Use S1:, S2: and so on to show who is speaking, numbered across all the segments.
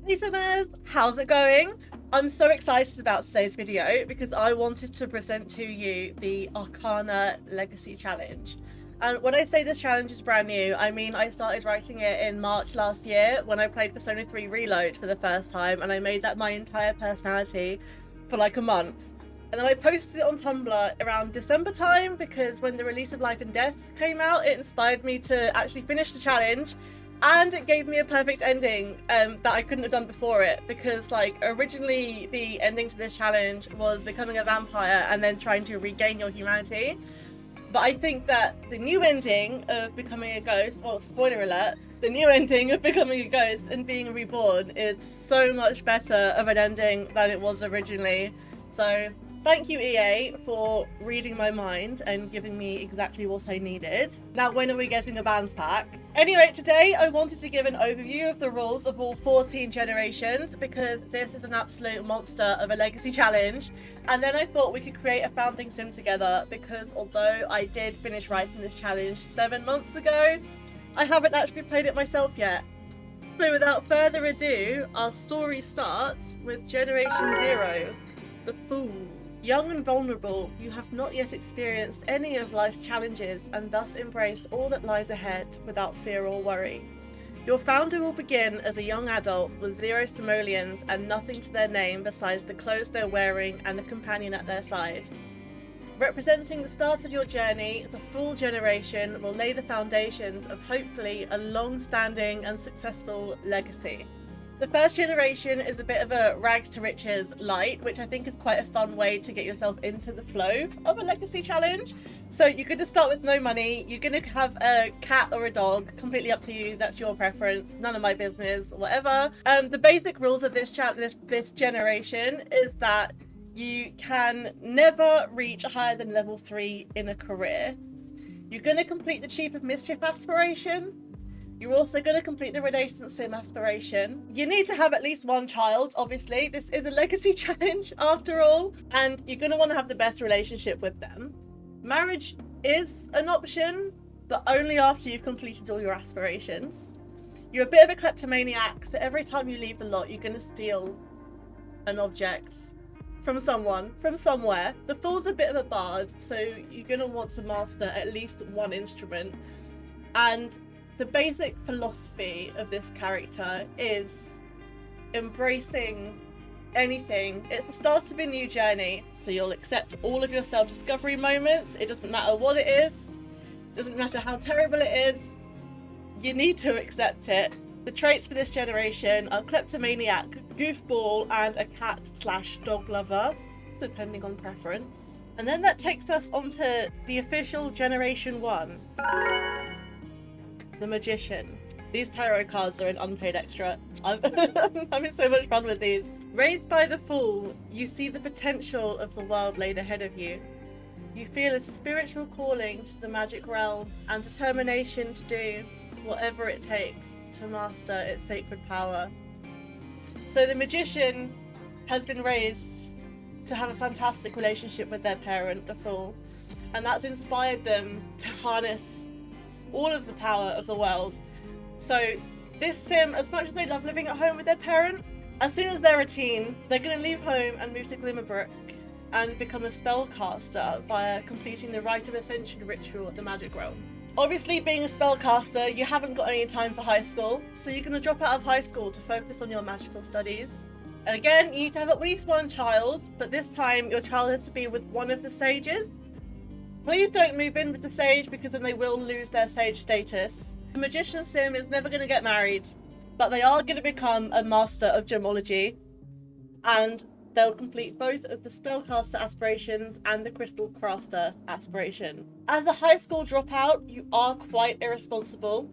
S1: Hey Simmers, how's it going? I'm so excited about today's video because I wanted to present to you the Arcana Legacy Challenge. And when I say this challenge is brand new, I mean I started writing it in March last year when I played Persona 3 Reload for the first time, and I made that my entire personality for like a month. And then I posted it on Tumblr around December time because when the release of Life and Death came out, it inspired me to actually finish the challenge. And it gave me a perfect ending that I couldn't have done before it, because like originally the ending to this challenge was becoming a vampire and then trying to regain your humanity. But I think that the new ending of becoming a ghost, well, spoiler alert, the new ending of becoming a ghost and being reborn is so much better of an ending than it was originally. So thank you, EA, for reading my mind and giving me exactly what I needed. Now, when are we getting a bands pack? Anyway, today I wanted to give an overview of the rules of all 14 generations because this is an absolute monster of a legacy challenge. And then I thought we could create a founding sim together because although I did finish writing this challenge 7 months ago, I haven't actually played it myself yet. So without further ado, our story starts with Generation 0, the Fool. Young and vulnerable, you have not yet experienced any of life's challenges and thus embrace all that lies ahead without fear or worry. Your founder will begin as a young adult with 0 simoleons and nothing to their name besides the clothes they're wearing and a companion at their side. Representing the start of your journey, the Fool generation will lay the foundations of hopefully a long-standing and successful legacy. The first generation is a bit of a rags to riches light, which I think is quite a fun way to get yourself into the flow of a legacy challenge. So you're going to start with no money, you're going to have a cat or a dog, completely up to you, that's your preference, none of my business, whatever. The basic rules of this generation is that you can never reach higher than level 3 in a career. You're going to complete the Chief of Mischief aspiration. You're also going to complete the Renaissance Sim aspiration. You need to have at least one child, obviously. This is a legacy challenge after all. And you're going to want to have the best relationship with them. Marriage is an option, but only after you've completed all your aspirations. You're a bit of a kleptomaniac, so every time you leave the lot, you're going to steal an object from someone, from somewhere. The Fool's a bit of a bard, so you're going to want to master at least one instrument. And the basic philosophy of this character is embracing anything. It's the start of a new journey, so you'll accept all of your self-discovery moments. It doesn't matter what it is, it doesn't matter how terrible it is, you need to accept it. The traits for this generation are kleptomaniac, goofball, and a cat/dog lover, depending on preference. And then that takes us onto the official Generation 1. The Magician. These tarot cards are an unpaid extra. I'm having so much fun with these. Raised by the Fool, you see the potential of the world laid ahead of you. You feel a spiritual calling to the magic realm and determination to do whatever it takes to master its sacred power. So the Magician has been raised to have a fantastic relationship with their parent, the Fool, and that's inspired them to harness all of the power of the world. So this sim, as much as they love living at home with their parent, as soon as they're a teen, they're going to leave home and move to Glimmerbrook and become a spellcaster via completing the Rite of Ascension ritual at the Magic Realm. Obviously, being a spellcaster, you haven't got any time for high school, so you're going to drop out of high school to focus on your magical studies. And again, you need to have at least one child, but this time your child has to be with one of the sages. Please don't move in with the sage because then they will lose their sage status. The Magician sim is never going to get married, but they are going to become a master of gemology, and they'll complete both of the spellcaster aspirations and the crystal crafter aspiration. As a high school dropout, you are quite irresponsible.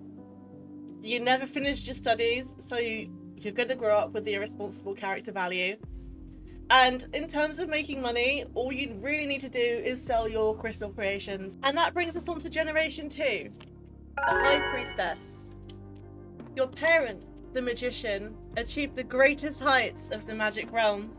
S1: You never finished your studies, so you're going to grow up with the irresponsible character value. And in terms of making money, all you really need to do is sell your crystal creations. And that brings us on to Generation 2, the High Priestess. Your parent, the Magician, achieved the greatest heights of the magic realm.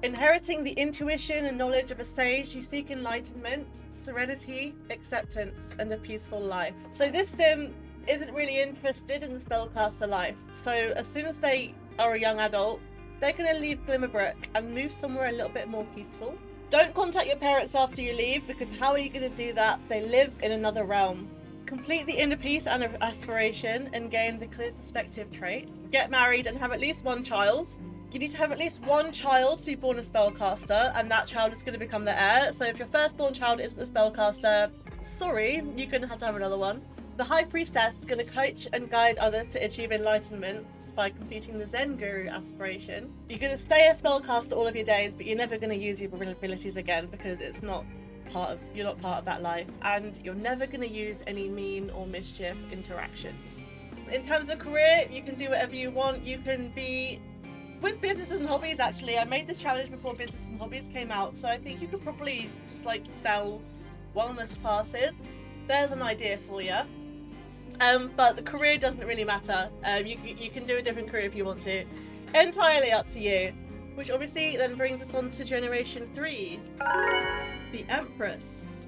S1: Inheriting the intuition and knowledge of a sage, you seek enlightenment, serenity, acceptance, and a peaceful life. So this sim isn't really interested in the spellcaster life. So as soon as they are a young adult, they're going to leave Glimmerbrook and move somewhere a little bit more peaceful. Don't contact your parents after you leave, because how are you going to do that? They live in another realm. Complete the inner peace and aspiration and gain the clear perspective trait. Get married and have at least one child. You need to have at least one child to be born a spellcaster, and that child is going to become the heir. So if your firstborn child isn't a spellcaster, sorry, you're going to have another one. The High Priestess is going to coach and guide others to achieve enlightenment by completing the Zen Guru aspiration. You're going to stay a spellcaster all of your days, but you're never going to use your abilities again, because you're not part of that life, and you're never going to use any mean or mischief interactions. In terms of career, you can do whatever you want. You can be with business and hobbies. Actually, I made this challenge before business and hobbies came out, so I think you could probably just sell wellness classes. There's an idea for you. But the career doesn't really matter. You can do a different career if you want to. Entirely up to you. Which obviously then brings us on to Generation 3. The Empress.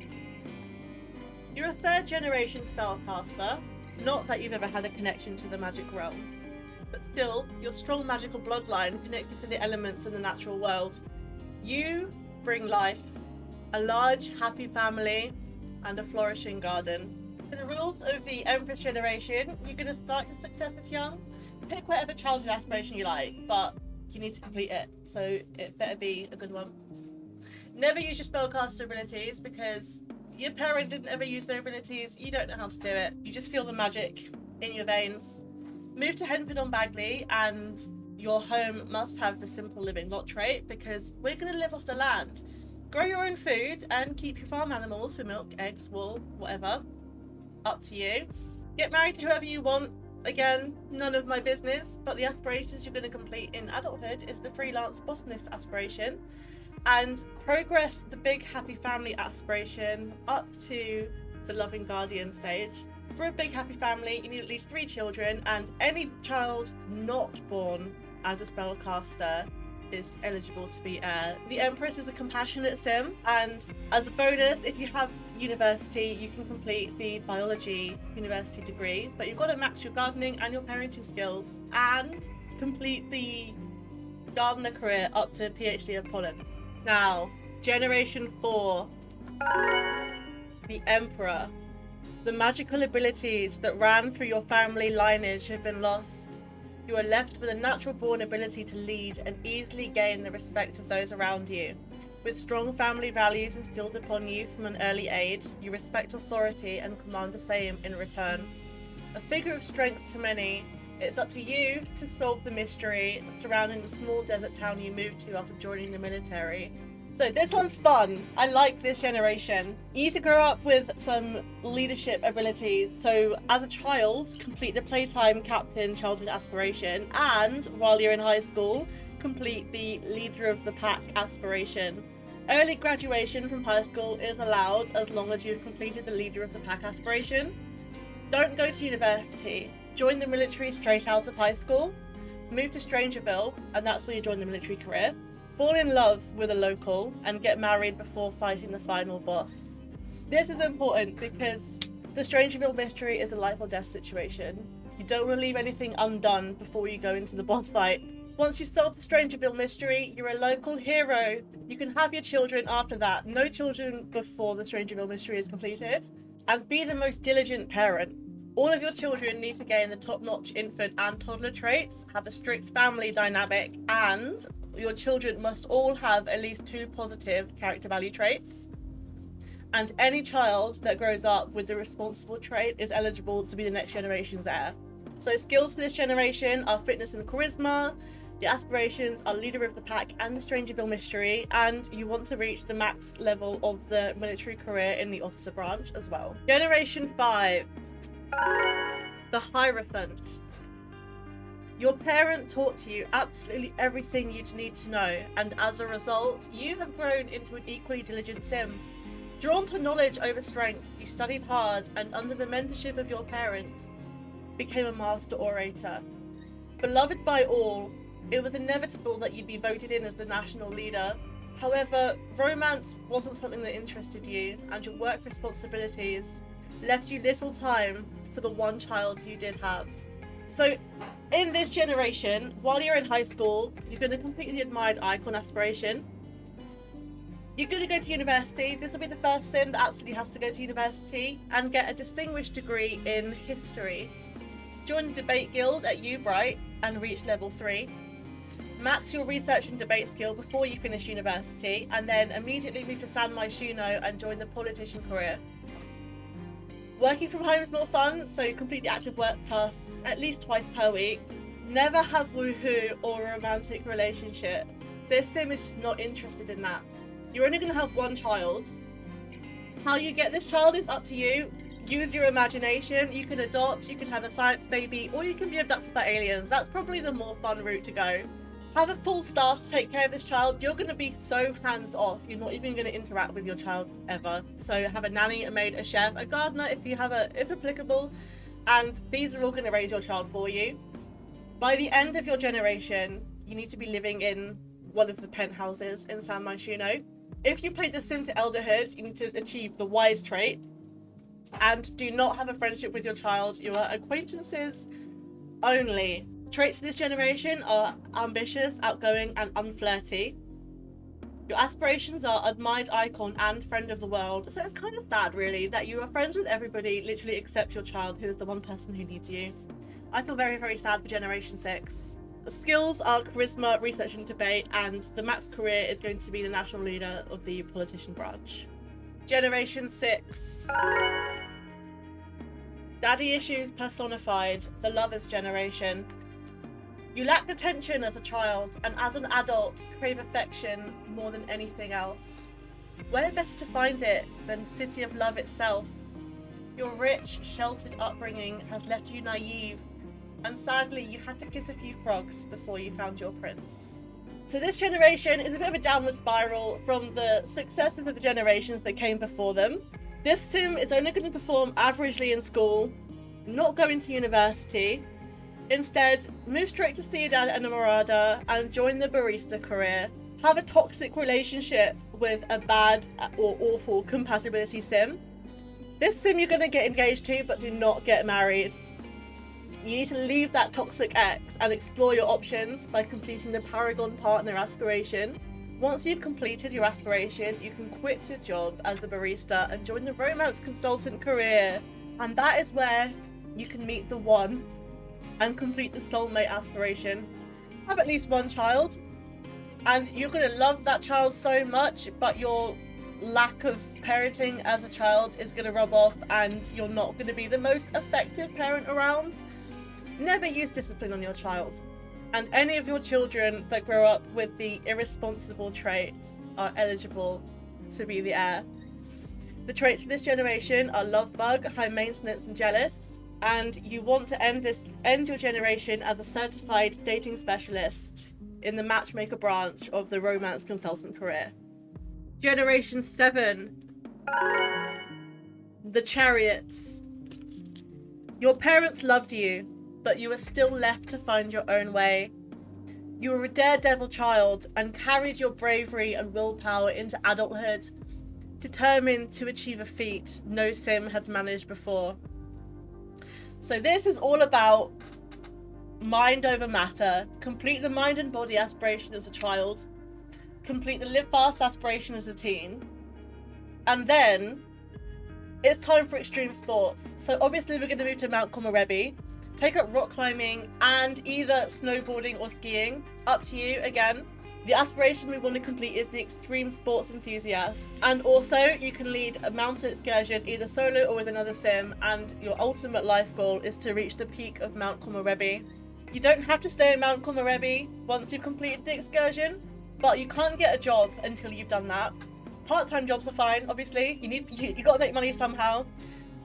S1: You're a 3rd generation spellcaster. Not that you've ever had a connection to the magic realm. But still, your strong magical bloodline connected to the elements in the natural world. You bring life, a large, happy family, and a flourishing garden. For the rules of the Empress generation, you're going to start your successes young. Pick whatever childhood aspiration you like, but you need to complete it, so it better be a good one. Never use your spellcaster abilities, because your parent didn't ever use their abilities. You don't know how to do it. You just feel the magic in your veins. Move to Henford-on-Bagley, and your home must have the simple living lot trait, because we're going to live off the land. Grow your own food and keep your farm animals for milk, eggs, wool, whatever. Up to you. Get married to whoever you want. Again, none of my business, but the aspirations you're going to complete in adulthood is the freelance botanist aspiration, and progress the big happy family aspiration up to the loving guardian stage. For a big happy family, you need at least 3 children, and any child not born as a spellcaster is eligible to be heir. The Empress is a compassionate sim, and as a bonus, if you have university, you can complete the biology university degree, but you've got to max your gardening and your parenting skills, and complete the gardener career up to PhD of pollen. Now, Generation 4. The Emperor. The magical abilities that ran through your family lineage have been lost. You are left with a natural born ability to lead and easily gain the respect of those around you. With strong family values instilled upon you from an early age, you respect authority and command the same in return. A figure of strength to many, it's up to you to solve the mystery surrounding the small desert town you moved to after joining the military. So this one's fun. I like this generation. You need to grow up with some leadership abilities. So as a child, complete the playtime captain childhood aspiration, and while you're in high school, complete the leader of the pack aspiration. Early graduation from high school is allowed as long as you've completed the leader of the pack aspiration. Don't go to university. Join the military straight out of high school. Move to Strangerville, and that's where you join the military career. Fall in love with a local and get married before fighting the final boss. This is important because the Strangerville mystery is a life or death situation. You don't want to leave anything undone before you go into the boss fight. Once you solve the Strangerville mystery, you're a local hero. You can have your children after that. No children before the Strangerville mystery is completed. And be the most diligent parent. All of your children need to gain the top-notch infant and toddler traits, have a strict family dynamic, and your children must all have at least 2 positive character value traits. And any child that grows up with the responsible trait is eligible to be the next generation's heir. So skills for this generation are fitness and charisma. The aspirations are leader of the pack and the Strangerville mystery, and you want to reach the max level of the military career in the officer branch as well. Generation 5. The Hierophant. Your parent taught you absolutely everything you'd need to know, and as a result, you have grown into an equally diligent sim. Drawn to knowledge over strength, you studied hard, and under the mentorship of your parent, became a master orator. Beloved by all, it was inevitable that you'd be voted in as the national leader. However, romance wasn't something that interested you, and your work responsibilities left you little time for the one child you did have. So in this generation, while you're in high school, you're going to complete the admired icon aspiration. You're going to go to university. This will be the first sim that absolutely has to go to university and get a distinguished degree in history. Join the debate guild at UBright and reach level 3. Max your research and debate skill before you finish university, and then immediately move to San Myshuno and join the politician career. Working from home is more fun, so complete the active work tasks at least twice per week. Never have woohoo or a romantic relationship. This sim is just not interested in that. You're only going to have one child. How you get this child is up to you. Use your imagination. You can adopt, you can have a science baby, or you can be abducted by aliens. That's probably the more fun route to go. Have a full staff to take care of this child. You're going to be so hands off. You're not even going to interact with your child ever. So have a nanny, a maid, a chef, a gardener if applicable, and these are all going to raise your child for you. By the end of your generation, you need to be living in one of the penthouses in San Myshuno. If you played The Sim to Elderhood, you need to achieve the wise trait, and do not have a friendship with your child. You are acquaintances only. Traits for this generation are ambitious, outgoing, and unflirty. Your aspirations are admired icon and friend of the world. So it's kind of sad, really, that you are friends with everybody, literally except your child, who is the one person who needs you. I feel very, very sad for Generation 6. The skills are charisma, research, and debate, and the max career is going to be the national leader of the politician branch. Generation 6. Daddy issues personified, the lovers generation. You lacked attention as a child, and as an adult, crave affection more than anything else. Where better to find it than City of Love itself? Your rich, sheltered upbringing has left you naive, and sadly you had to kiss a few frogs before you found your prince. So this generation is a bit of a downward spiral from the successes of the generations that came before them. This sim is only going to perform averagely in school, not going to university. Instead, move straight to Ciudad Enamorada and join the barista career. Have a toxic relationship with a bad or awful compatibility sim. This sim you're going to get engaged to, but do not get married. You need to leave that toxic ex and explore your options by completing the Paragon Partner aspiration. Once you've completed your aspiration, you can quit your job as the barista and join the romance consultant career. And that is where you can meet the one and complete the soulmate aspiration. Have at least one child, and you're going to love that child so much, but your lack of parenting as a child is going to rub off, and you're not going to be the most effective parent around. Never use discipline on your child. And any of your children that grow up with the irresponsible traits are eligible to be the heir. The traits for this generation are love bug, high maintenance, and jealous. And you want to end your generation as a certified dating specialist in the matchmaker branch of the romance consultant career. Generation 7. The Chariots. Your parents loved you, but you were still left to find your own way. You were a daredevil child and carried your bravery and willpower into adulthood, determined to achieve a feat no sim had managed before. So this is all about mind over matter. Complete the mind and body aspiration as a child. Complete the live fast aspiration as a teen. And then it's time for extreme sports. So obviously we're going to move to Mount Komorebi. Take up rock climbing and either snowboarding or skiing. Up to you again. The aspiration we want to complete is the extreme sports enthusiast. And also you can lead a mountain excursion either solo or with another sim, and your ultimate life goal is to reach the peak of Mount Komorebi. You don't have to stay in Mount Komorebi once you've completed the excursion, but you can't get a job until you've done that. Part-time jobs are fine, obviously. You got to make money somehow.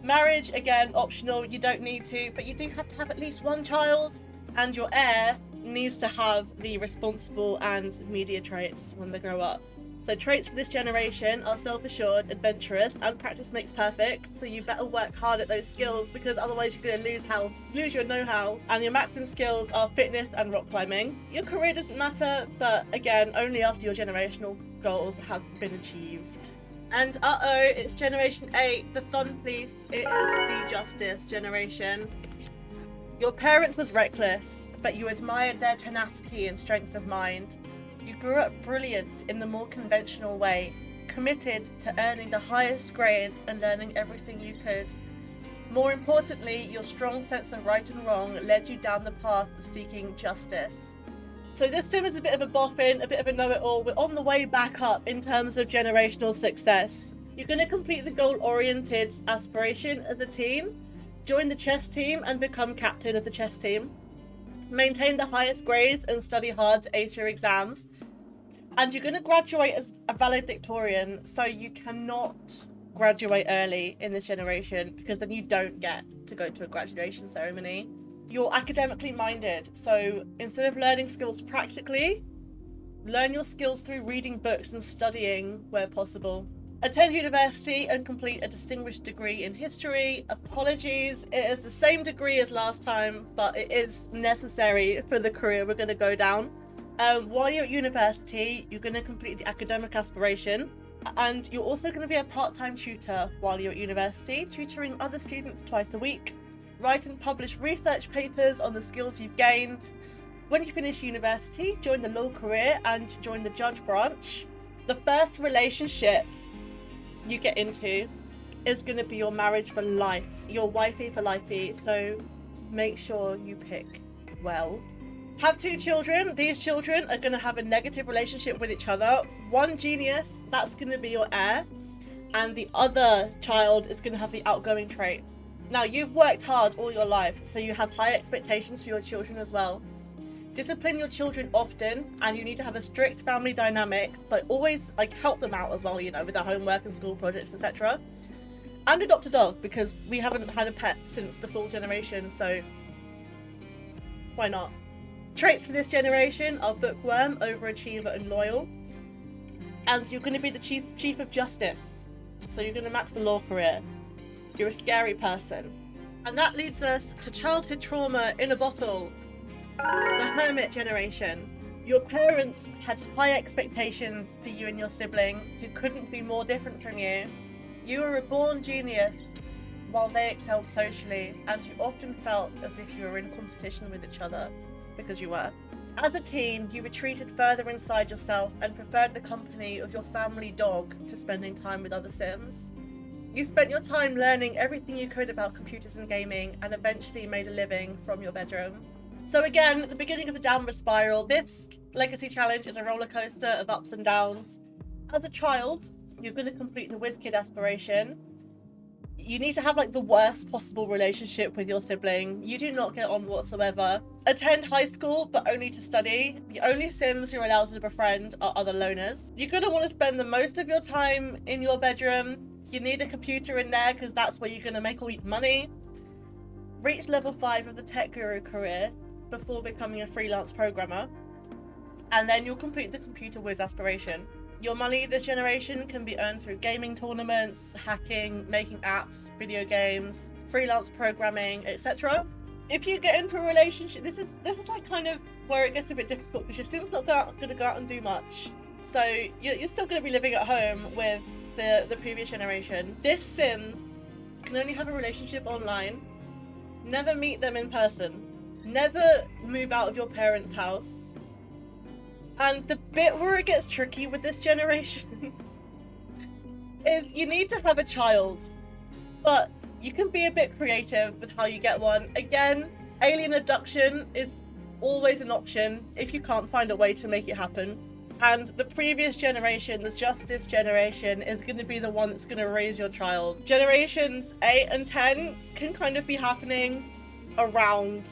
S1: Marriage, again, optional. You don't need to, but you do have to have at least one child, and your heir needs to have the responsible and media traits when they grow up. So traits for this generation are self-assured, adventurous, and practice makes perfect. So you better work hard at those skills, because otherwise you're going to lose your know-how. And your maximum skills are fitness and rock climbing. Your career doesn't matter, but again, only after your generational goals have been achieved. And it's Generation 8, the fun police. It is the justice generation. Your parents was reckless, but you admired their tenacity and strength of mind. You grew up brilliant in the more conventional way, committed to earning the highest grades and learning everything you could. More importantly, your strong sense of right and wrong led you down the path of seeking justice. So this sim is a bit of a boffin, a bit of a know-it-all. We're on the way back up in terms of generational success. You're going to complete the goal-oriented aspiration as a teen, join the chess team and become captain of the chess team, maintain the highest grades and study hard to ace your exams, and you're going to graduate as a valedictorian, so you cannot graduate early in this generation because then you don't get to go to a graduation ceremony. You're academically minded, so instead of learning skills practically, learn your skills through reading books and studying where possible. Attend university and complete a distinguished degree in history. Apologies, it is the same degree as last time, but it is necessary for the career we're going to go down. While you're at university, you're going to complete the academic aspiration, and you're also going to be a part-time tutor while you're at university, tutoring other students twice a week. Write and publish research papers on the skills you've gained. When you finish university, join the law career and join the judge branch. The first relationship you get into is going to be your marriage for life, your wifey for lifey, so make sure you pick well. Have 2 children. These children are going to have a negative relationship with each other. One genius, that's going to be your heir, and the other child is going to have the outgoing trait. Now, you've worked hard all your life, so you have high expectations for your children as well. Discipline your children often, and you need to have a strict family dynamic, but always help them out as well, with their homework and school projects, etc. And adopt a dog, because we haven't had a pet since the full generation, so why not? Traits for this generation are bookworm, overachiever, and loyal. And you're going to be the chief of justice, so you're going to match the law career. You're a scary person. And that leads us to childhood trauma in a bottle. The Hermit generation. Your parents had high expectations for you and your sibling, who couldn't be more different from you. You were a born genius, while they excelled socially, and you often felt as if you were in competition with each other, because you were. As a teen, you retreated further inside yourself and preferred the company of your family dog to spending time with other Sims. You spent your time learning everything you could about computers and gaming, and eventually made a living from your bedroom. So again, at the beginning of the downward spiral, this legacy challenge is a roller coaster of ups and downs. As a child, you're going to complete the Whiz Kid aspiration. You need to have the worst possible relationship with your sibling. You do not get on whatsoever. Attend high school, but only to study. The only Sims you're allowed to befriend are other loners. You're going to want to spend the most of your time in your bedroom. You need a computer in there because that's where you're going to make all your money. Reach level 5 of the tech guru career before becoming a freelance programmer. And then you'll complete the computer whiz aspiration. Your money this generation can be earned through gaming tournaments, hacking, making apps, video games, freelance programming, etc. If you get into a relationship, this is kind of where it gets a bit difficult, because your Sim's not going to go out and do much. So you're still going to be living at home with the previous generation. This Sim can only have a relationship online, never meet them in person, never move out of your parents' house. And the bit where it gets tricky with this generation is you need to have a child, but you can be a bit creative with how you get one. Again, alien abduction is always an option if you can't find a way to make it happen. And the previous generation, the Justice generation, is going to be the one that's going to raise your child. Generations 8 and 10 can kind of be happening around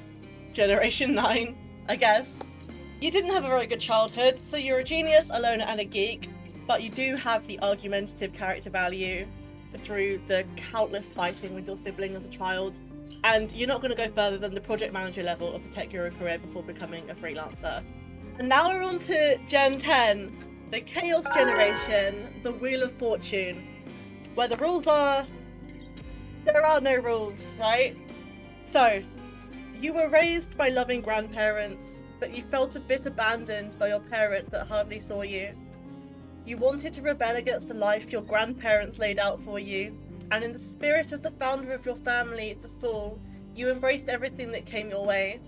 S1: Generation 9, I guess. You didn't have a very good childhood, so you're a genius, a loner, and a geek, but you do have the argumentative character value through the countless fighting with your sibling as a child, and you're not going to go further than the project manager level of the tech guru career before becoming a freelancer. And now we're on to Gen 10, the Chaos generation, the Wheel of Fortune, where the rules are, there are no rules, right? So, you were raised by loving grandparents, but you felt a bit abandoned by your parent that hardly saw you. You wanted to rebel against the life your grandparents laid out for you, and in the spirit of the founder of your family, the Fool, You embraced everything that came your way.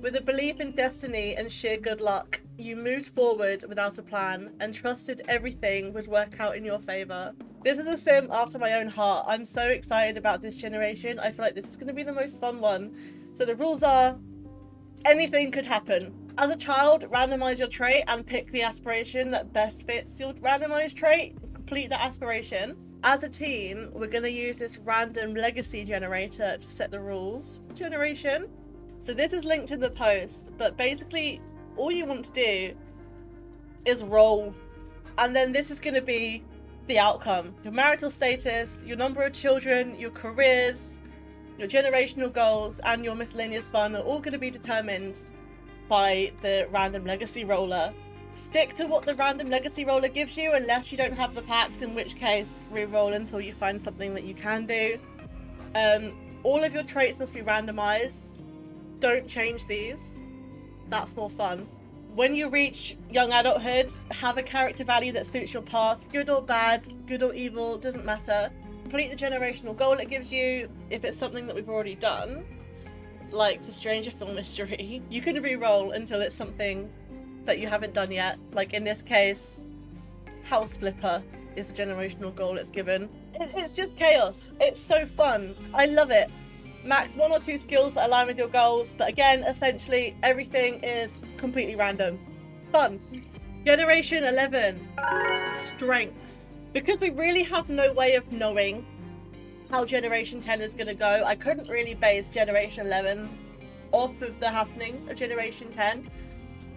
S1: With a belief in destiny and sheer good luck, you moved forward without a plan and trusted everything would work out in your favour. This is a sim after my own heart. I'm so excited about this generation. I feel like this is going to be the most fun one. So the rules are, anything could happen. As a child, randomise your trait and pick the aspiration that best fits your randomised trait. Complete that aspiration. As a teen, we're going to use this random legacy generator to set the rules for generation. So this is linked in the post, but basically all you want to do is roll. And then this is going to be the outcome. Your marital status, your number of children, your careers, your generational goals, and your miscellaneous fun are all going to be determined by the random legacy roller. Stick to what the random legacy roller gives you unless you don't have the packs, in which case re-roll until you find something that you can do. All of your traits must be randomized. Don't change these. That's more fun. When you reach young adulthood, have a character value that suits your path. Good or bad, good or evil, doesn't matter. Complete the generational goal it gives you. If it's something that we've already done, like the Stranger Film mystery, you can re-roll until it's something that you haven't done yet. Like in this case, House Flipper is the generational goal it's given. It's just chaos. It's so fun. I love it. Max 1 or 2 skills that align with your goals, but again, essentially everything is completely random. Fun. Generation 11, Strength. Because we really have no way of knowing how Generation 10 is going to go, I couldn't really base Generation 11 off of the happenings of Generation 10.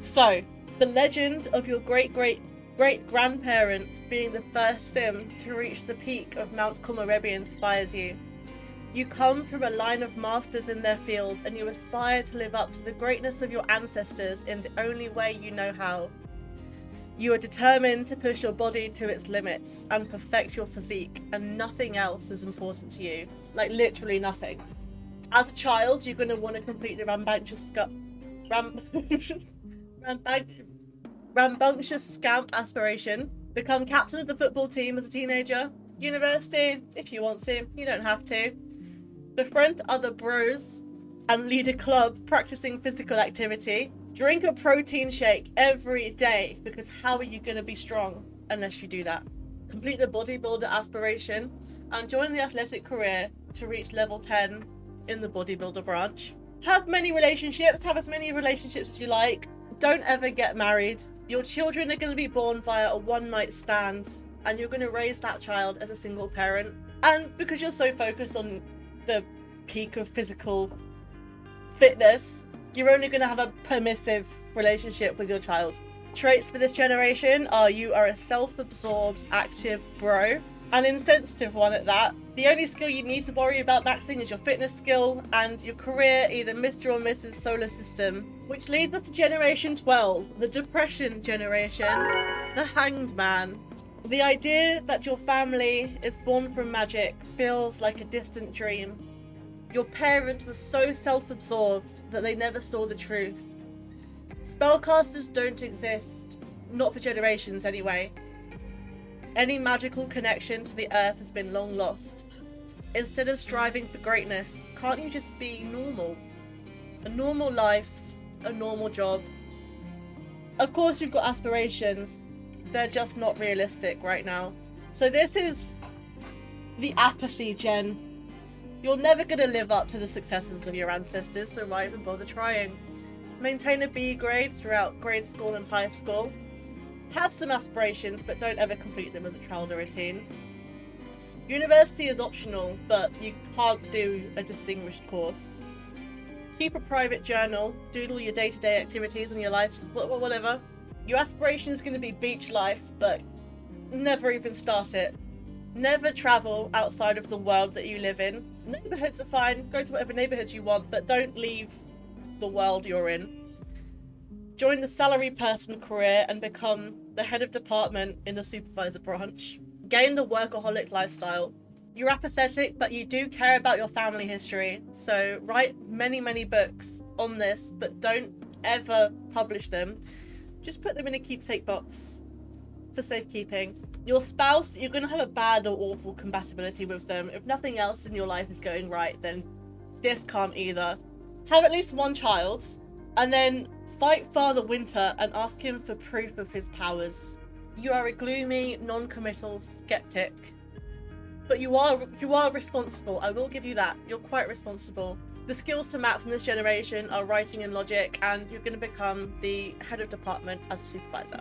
S1: So, the legend of your great-great-great-grandparent being the first sim to reach the peak of Mount Komorebi inspires you. You come from a line of masters in their field and you aspire to live up to the greatness of your ancestors in the only way you know how. You are determined to push your body to its limits and perfect your physique, and nothing else is important to you. Like literally nothing. As a child, you're going to want to complete the rambunctious scamp aspiration. Become captain of the football team as a teenager. University, if you want to, you don't have to. Befriend other bros and lead a club practicing physical activity. Drink a protein shake every day, because how are you going to be strong unless you do that? Complete the bodybuilder aspiration and join the athletic career to reach level 10 in the bodybuilder branch. Have many relationships, have as many relationships as you like. Don't ever get married. Your children are going to be born via a one-night stand, and you're going to raise that child as a single parent. And because you're so focused on the peak of physical fitness, you're only going to have a permissive relationship with your child. Traits for this generation are you are a self-absorbed, active bro, an insensitive one at that. The only skill you need to worry about maxing is your fitness skill, and your career either Mr. or Mrs. Solar System. Which leads us to Generation 12, the Depression generation, the Hanged Man. The idea that your family is born from magic feels like a distant dream. Your parent was so self-absorbed that they never saw the truth. Spellcasters don't exist, not for generations anyway. Any magical connection to the earth has been long lost. Instead of striving for greatness, can't you just be normal? A normal life, a normal job. Of course you've got aspirations, they're just not realistic right now. So this is the apathy gen. You're never going to live up to the successes of your ancestors, so why even bother trying? Maintain a B grade throughout grade school and high school. Have some aspirations, but don't ever complete them as a child or a teen. University is optional, but you can't do a distinguished course. Keep a private journal, doodle your day-to-day activities and your life, whatever. Your aspiration is going to be beach life, but never even start it. Never travel outside of the world that you live in. Neighbourhoods are fine, go to whatever neighbourhoods you want, but don't leave the world you're in. Join the salary person career and become the head of department in the supervisor branch. Gain the workaholic lifestyle. You're apathetic, but you do care about your family history, so write many books on this, but don't ever publish them. Just put them in a keepsake box for safekeeping. Your spouse, you're going to have a bad or awful compatibility with them. If nothing else in your life is going right, then This can't either. Have at least one child, and then fight Father Winter and ask him for proof of his powers. You are a gloomy, non-committal skeptic. But you are responsible, I will give you that. You're quite responsible. The skills to max in this generation are writing and logic, and you're going to become the head of department as a supervisor.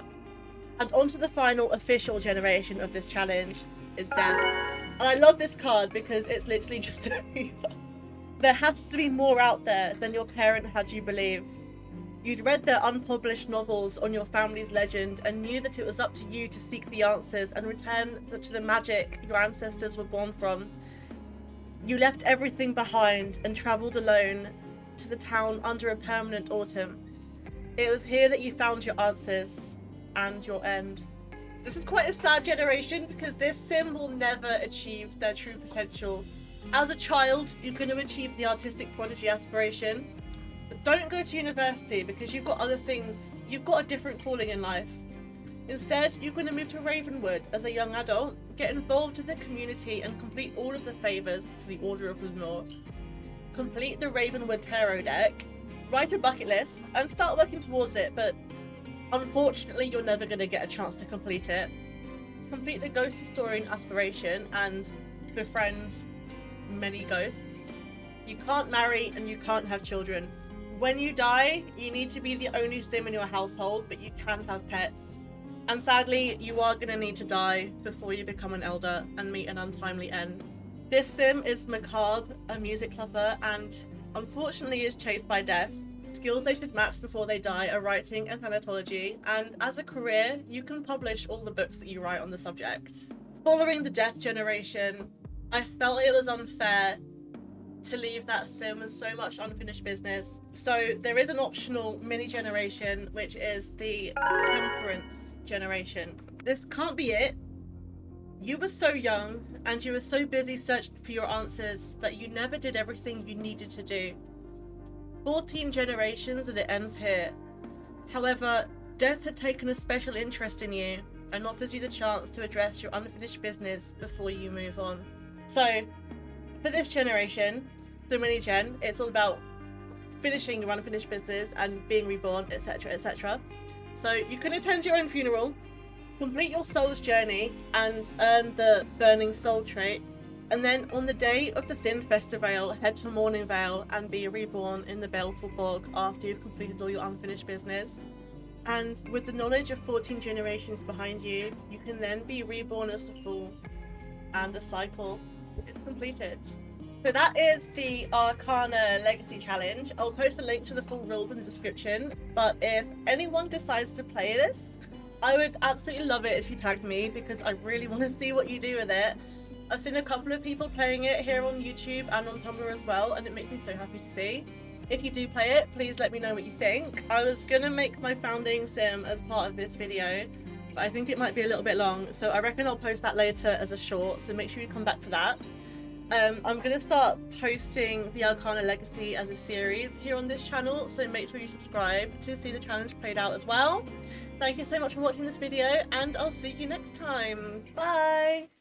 S1: And on to the final official generation of this challenge is Death. And I love this card because it's literally just a hoover. There has to be more out there than your parent had you believe. You'd read their unpublished novels on your family's legend and knew that it was up to you to seek the answers and return to the magic your ancestors were born from. You left everything behind and travelled alone to the town under a permanent autumn. It was here that you found your answers and your end. This is quite a sad generation because this sim will never achieve their true potential. As a child, you're going to achieve the artistic prodigy aspiration, but don't go to university because you've got other things. You've got a different calling in life. Instead, you're going to move to Ravenwood as a young adult, get involved in the community and complete all of the favours for the Order of Lenore. Complete the Ravenwood Tarot deck, write a bucket list and start working towards it, but unfortunately you're never going to get a chance to complete it. Complete the Ghost Historian aspiration and befriend many ghosts. You can't marry and you can't have children. When you die, you need to be the only sim in your household, but you can have pets. And sadly, you are going to need to die before you become an elder and meet an untimely end. This sim is macabre, a music lover, and unfortunately is chased by death. Skills they should max before they die are writing and thanatology, and as a career, you can publish all the books that you write on the subject. Following the death generation, I felt it was unfair to leave that sim with so much unfinished business. So there is an optional mini generation, which is the Temperance generation. This can't be it. You were so young and you were so busy searching for your answers that you never did everything you needed to do. 14 generations and it ends here. However, death had taken a special interest in you and offers you the chance to address your unfinished business before you move on. So, for this generation, the mini-gen, it's all about finishing your unfinished business and being reborn, etc, etc. So you can attend your own funeral, complete your soul's journey and earn the Burning Soul trait, and then on the day of the Thin Festival, head to Morning Vale and be reborn in the Baleful Bog after you've completed all your unfinished business. And with the knowledge of 14 generations behind you, you can then be reborn as the Fool, and the cycle is completed. So that is the Arcana Legacy Challenge. I'll post a link to the full rules in the description, but if anyone decides to play this, I would absolutely love it if you tagged me because I really want to see what you do with it. I've seen a couple of people playing it here on YouTube and on Tumblr as well, and it makes me so happy to see. If you do play it, please let me know what you think. I was going to make my founding sim as part of this video, but I think it might be a little bit long, so I reckon I'll post that later as a short, so make sure you come back for that. I'm going to start posting the Arcana Legacy as a series here on this channel, so make sure you subscribe to see the challenge played out as well. Thank you so much for watching this video, and I'll see you next time. Bye!